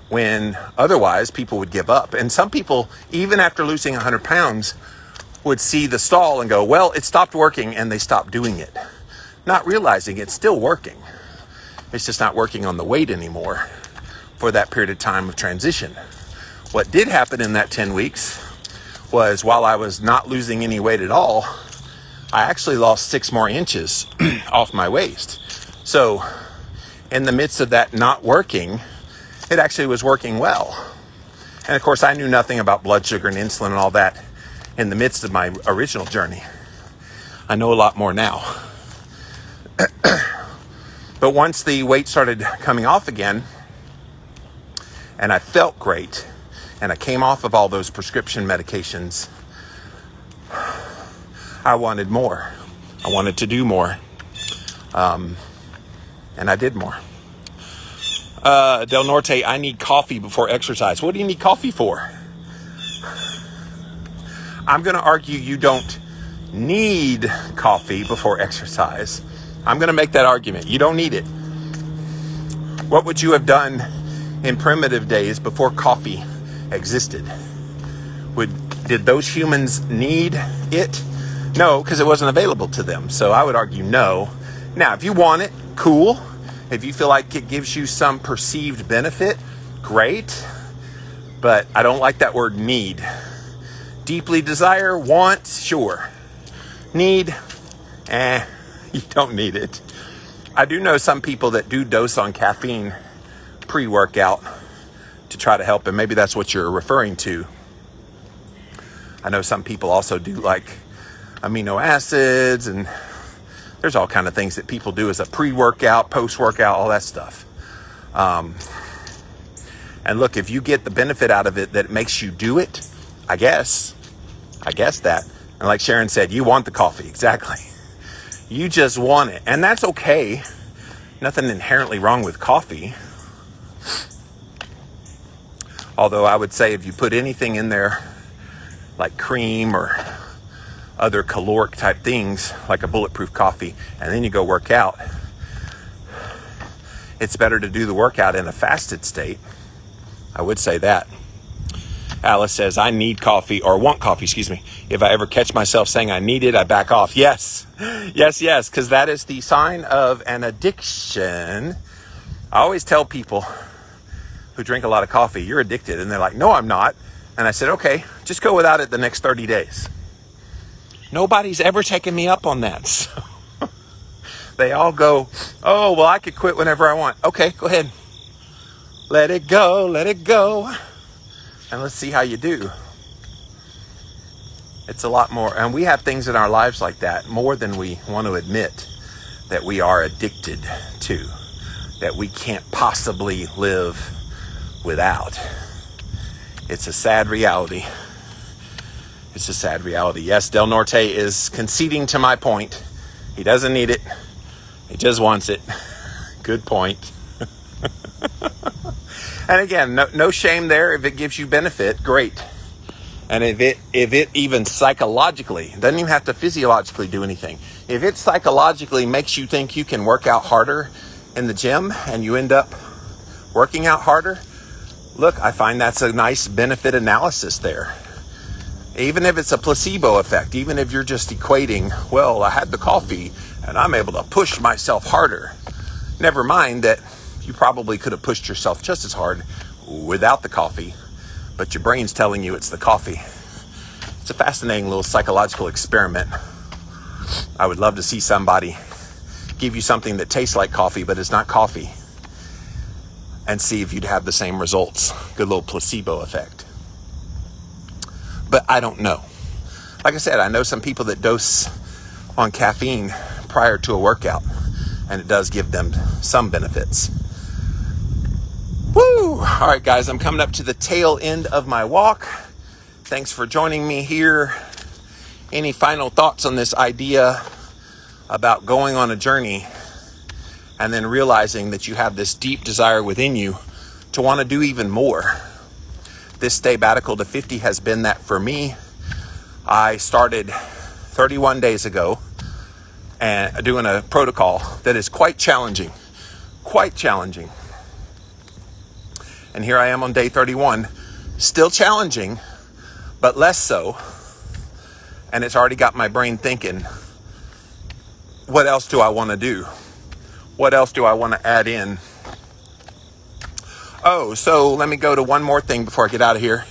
When otherwise people would give up. And some people, even after losing 100 pounds, would see the stall and go, well, it stopped working, and they stopped doing it, not realizing it's still working. It's just not working on the weight anymore for that period of time of transition. What did happen in that 10 weeks was, while I was not losing any weight at all, I actually lost 6 more inches off my waist. So in the midst of that not working, it actually was working well. And of course, I knew nothing about blood sugar and insulin and all that in the midst of my original journey. I know a lot more now. But once the weight started coming off again, and I felt great, and I came off of all those prescription medications, I wanted more. I wanted to do more. And I did more. Del Norte, I need coffee before exercise. What do you need coffee for? I'm going to argue you don't need coffee before exercise. I'm going to make that argument. You don't need it. What would you have done in primitive days before coffee existed? Did those humans need it? No, because it wasn't available to them. So I would argue no. Now, if you want it, cool. If you feel like it gives you some perceived benefit, great. But I don't like that word need. Deeply desire, want, sure. Need, you don't need it. I do know some people that do dose on caffeine pre-workout to try to help, and maybe that's what you're referring to. I know some people also do like amino acids, and there's all kind of things that people do as a pre-workout, post-workout, all that stuff. And look, if you get the benefit out of it that makes you do it, I guess that. And like Sharon said, you want the coffee. Exactly. You just want it. And that's okay. Nothing inherently wrong with coffee. Although I would say if you put anything in there, like cream or other caloric type things, like a bulletproof coffee, and then you go work out, it's better to do the workout in a fasted state. I would say that. Alice says, I need coffee, or want coffee, excuse me. If I ever catch myself saying I need it, I back off. Yes, because that is the sign of an addiction. I always tell people who drink a lot of coffee, you're addicted. And they're like, no, I'm not. And I said, okay, just go without it the next 30 days. Nobody's ever taken me up on that. So they all go, oh, well, I could quit whenever I want. Okay, go ahead. Let it go. And let's see how you do. It's a lot more. And we have things in our lives like that, more than we want to admit, that we are addicted to, that we can't possibly live without. It's a sad reality. Yes, Del Norte is conceding to my point. He doesn't need it. He just wants it. Good point. And again, no shame there. If it gives you benefit, great. And if it even psychologically, doesn't even have to physiologically do anything. If it psychologically makes you think you can work out harder in the gym and you end up working out harder, look, I find that's a nice benefit analysis there. Even if it's a placebo effect, even if you're just equating, well, I had the coffee and I'm able to push myself harder. Never mind that you probably could have pushed yourself just as hard without the coffee, but your brain's telling you it's the coffee. It's a fascinating little psychological experiment. I would love to see somebody give you something that tastes like coffee, but it's not coffee, and see if you'd have the same results. Good little placebo effect. But I don't know. Like I said, I know some people that dose on caffeine prior to a workout, and it does give them some benefits. Woo! All right, guys, I'm coming up to the tail end of my walk. Thanks for joining me here. Any final thoughts on this idea about going on a journey and then realizing that you have this deep desire within you to want to do even more? This Staybatical to 50 has been that for me. I started 31 days ago and doing a protocol that is quite challenging. And here I am on day 31, still challenging, but less so. and it's already got my brain thinking, what else do I want to do? What else do I want to add in? Oh, so let me go to one more thing before I get out of here.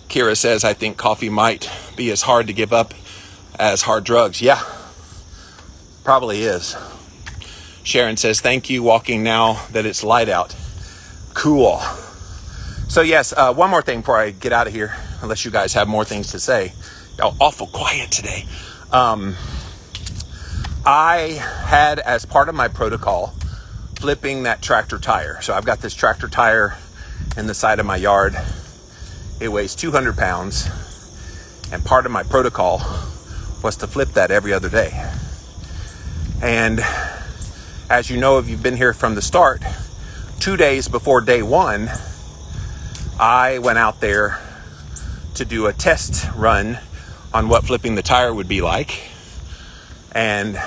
Kira says, I think coffee might be as hard to give up as hard drugs. Yeah, probably is. Sharon says, thank you, walking now that it's light out. Cool. So yes, one more thing before I get out of here, unless you guys have more things to say. Y'all awful quiet today. I had, as part of my protocol, flipping that tractor tire. So I've got this tractor tire in the side of my yard. It weighs 200 pounds. And part of my protocol was to flip that every other day. And as you know, if you've been here from the start, 2 days before day one, I went out there to do a test run on what flipping the tire would be like. And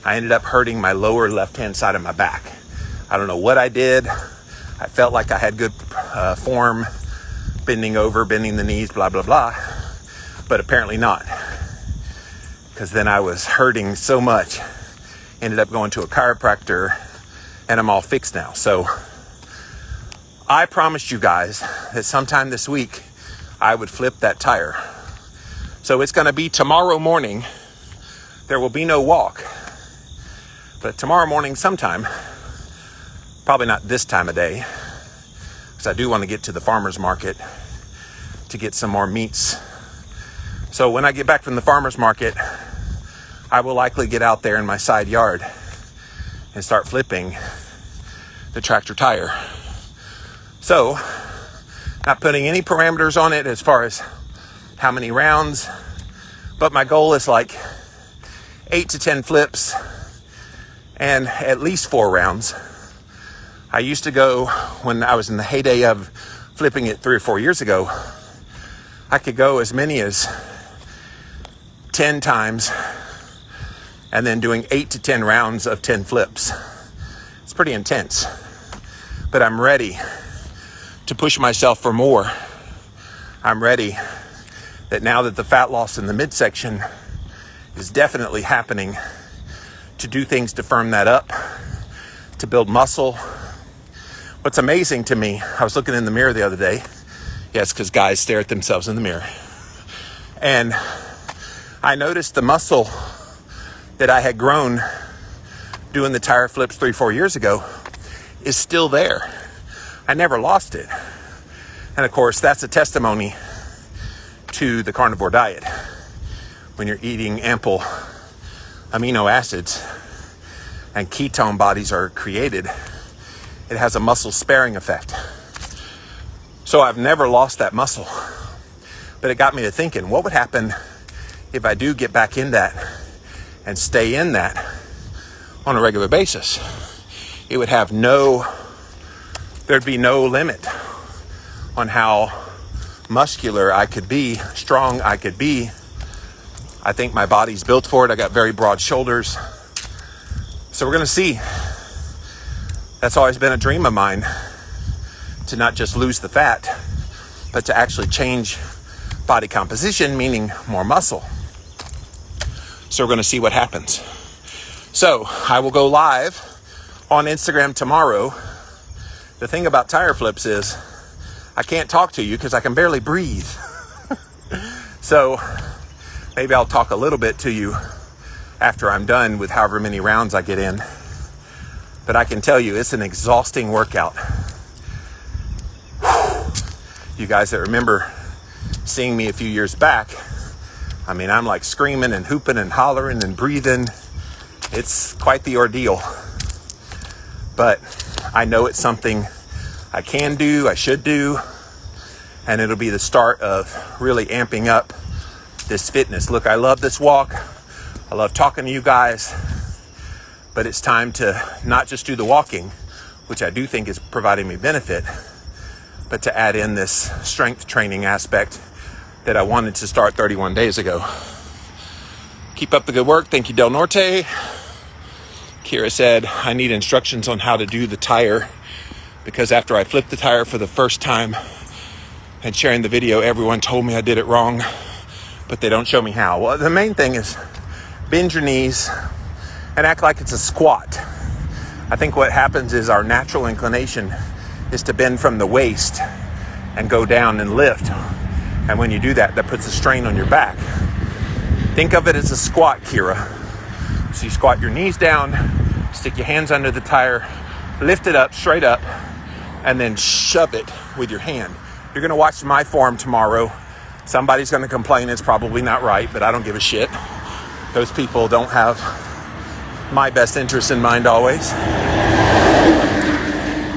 I ended up hurting my lower left-hand side of my back. I don't know what I did. I felt like I had good form, bending over, bending the knees, blah, blah, blah. But apparently not. Because then I was hurting so much. Ended up going to a chiropractor, and I'm all fixed now. So I promised you guys that sometime this week I would flip that tire. So it's going to be tomorrow morning. There will be no walk. But tomorrow morning sometime, probably not this time of day, because I do want to get to the farmer's market to get some more meats. So when I get back from the farmer's market, I will likely get out there in my side yard and start flipping the tractor tire. So, not putting any parameters on it as far as how many rounds, but my goal is like 8 to 10 flips and at least 4 rounds. I used to go, when I was in the heyday of flipping it 3 or 4 years ago, I could go as many as 10 times and then doing 8 to 10 rounds of 10 flips. It's pretty intense, but I'm ready to push myself for more. I'm ready that now that the fat loss in the midsection is definitely happening, to do things to firm that up, to build muscle. What's amazing to me, I was looking in the mirror the other day. Yes, because guys stare at themselves in the mirror. And I noticed the muscle that I had grown doing the tire flips 3-4 years ago is still there. I never lost it. And of course, that's a testimony to the carnivore diet. When you're eating ample amino acids and ketone bodies are created, it has a muscle sparing effect. So I've never lost that muscle. But it got me to thinking, what would happen if I do get back in that and stay in that on a regular basis? It would have there'd be no limit on how muscular I could be, strong I could be. I think my body's built for it. I got very broad shoulders. So we're going to see. That's always been a dream of mine, to not just lose the fat, but to actually change body composition, meaning more muscle. So we're going to see what happens. So I will go live on Instagram tomorrow. The thing about tire flips is I can't talk to you because I can barely breathe. So maybe I'll talk a little bit to you after I'm done with however many rounds I get in. But I can tell you it's an exhausting workout. You guys that remember seeing me a few years back, I mean, I'm like screaming and hooping and hollering and breathing. It's quite the ordeal. But I know it's something I can do, I should do, and it'll be the start of really amping up this fitness. Look, I love this walk. I love talking to you guys, but it's time to not just do the walking, which I do think is providing me benefit, but to add in this strength training aspect that I wanted to start 31 days ago. Keep up the good work. Thank you, Del Norte. Kira said, I need instructions on how to do the tire, because after I flipped the tire for the first time and sharing the video, everyone told me I did it wrong. but they don't show me how. Well, the main thing is bend your knees and act like it's a squat. I think what happens is our natural inclination is to bend from the waist and go down and lift. And when you do that, that puts a strain on your back. Think of it as a squat, Kira. So you squat your knees down, stick your hands under the tire, lift it up, straight up, and then shove it with your hand. You're going to watch my form tomorrow. Somebody's going to complain it's probably not right, but I don't give a shit. Those people don't have my best interest in mind always.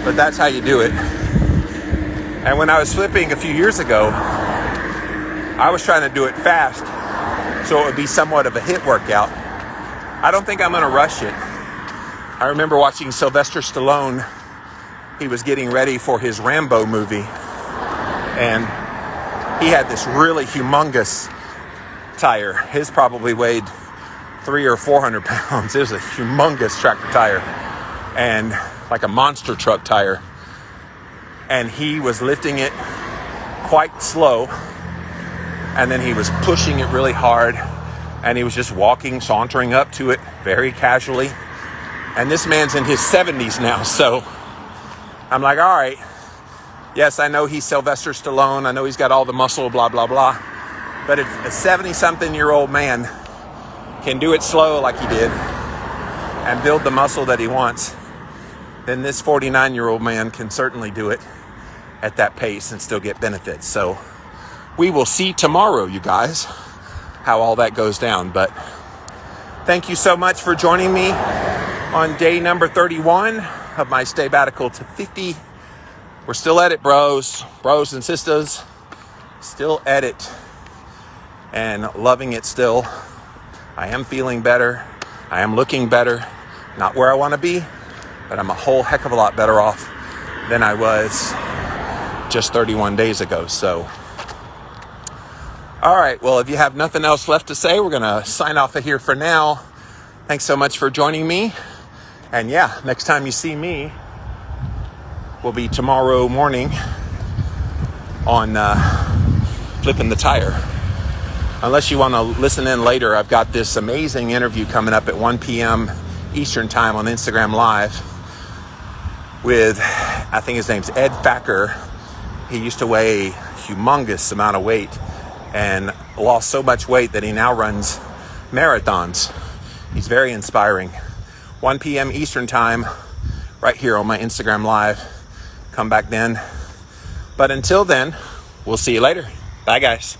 But that's how you do it. And when I was flipping a few years ago, I was trying to do it fast so it would be somewhat of a hit workout. I don't think I'm going to rush it. I remember watching Sylvester Stallone. He was getting ready for his Rambo movie. And he had this really humongous tire. His probably weighed 300 or 400 pounds. It was a humongous tractor tire. And like a monster truck tire. And he was lifting it quite slow. And then he was pushing it really hard. And he was just walking, sauntering up to it very casually. And this man's in his 70s now. So I'm like, all right. Yes, I know he's Sylvester Stallone. I know he's got all the muscle, blah, blah, blah. But if a 70-something-year-old man can do it slow like he did and build the muscle that he wants, then this 49-year-old man can certainly do it at that pace and still get benefits. So we will see tomorrow, you guys, how all that goes down. But thank you so much for joining me on day number 31 of my Staybatical to 50. We're still at it, bros and sisters. Still at it and loving it still. I am feeling better. I am looking better. Not where I want to be, but I'm a whole heck of a lot better off than I was just 31 days ago. So, all right. Well, if you have nothing else left to say, we're going to sign off of here for now. Thanks so much for joining me. And yeah, next time you see me will be tomorrow morning on flipping the tire. Unless you want to listen in later, I've got this amazing interview coming up at 1 p.m. Eastern time on Instagram Live with, I think his name's Ed Facker. He used to weigh a humongous amount of weight and lost so much weight that he now runs marathons. He's very inspiring. 1 p.m. Eastern time, right here on my Instagram Live. Come back then. But until then, we'll see you later. Bye, guys.